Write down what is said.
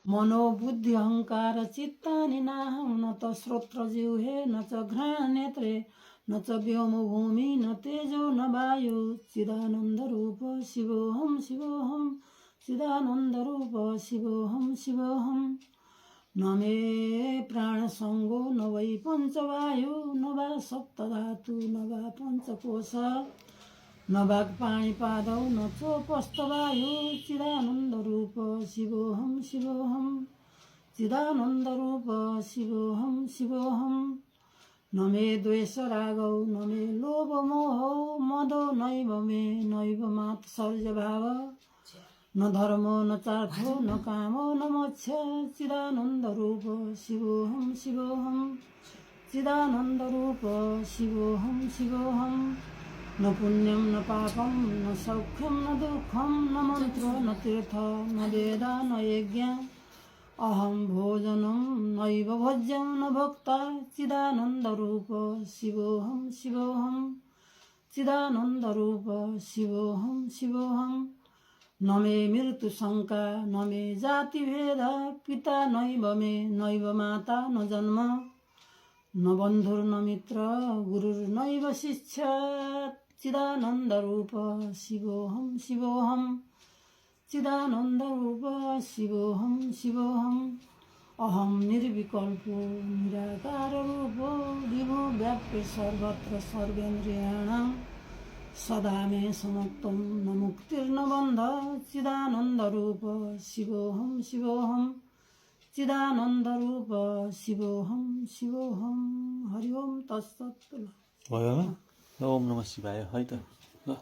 मनोबुद्धि अहंकार चित्तानि नाहं न त श्रोत्रजिह्वे न च घ्राणनेत्रे न च व्योमभूमि न तेजो न वायु चिदानन्दरूप शिवोऽहं शिवोऽहं चिदानन्दरूप शिवोऽहं शिवोऽहं न मे प्राणसङ्गो न वै पञ्चवायु न वा सप्तधातु न वा पञ्चकोश न वाक्पाणिपादौ न चोपस्थवायु चिदानन्दरूप शिवोऽहं शिवोऽहं चिदानन्दरूप शिवोऽहं शिवोऽहं न मे द्वेषरागौ न मे लोभमोहो मदो नैव मे नैव मात्सर्यभाव न धर्मो न चार्थो न कामो न मोक्ष चिदानन्दरूप शिवोऽहं शिवोऽहं चिदानन्दरूप शिवोऽहं शिवोऽहं न पुण्यं न पापं न सौख्यं न दुःखं न मन्त्रो न तीर्थ न वेद न यज्ञ अहं भोजनं नैव भोज्यं न भोक्ता चिदानन्दरूप शिवोऽहं शिवोऽहं चिदानन्दरूप शिवोऽहं शिवोऽहं न मे मृत्युशङ्का न मे जातिभेद पिता नैव मे नैव माता न जन्म न बन्धुर्न मित्र गुरुर्नैव शिष्य चिदानन्दरूप शिवोऽहं शिवोऽहं चिदानन्दरूप शिवोऽहं शिवोऽहं अहं निर्विकल्पो निराकाररूपो विभो व्याप्य सर्वत्र सर्वेन्द्रियाणां सदा मे समक्तं न मुक्तिर्न बन्ध चिदानन्दरूप शिवोऽहं शिवोऽहं चिदानन्दरूप शिवोऽहं शिवोऽहं हरि ओम तत्सत् भयो ओम नमः शिवाय है त ल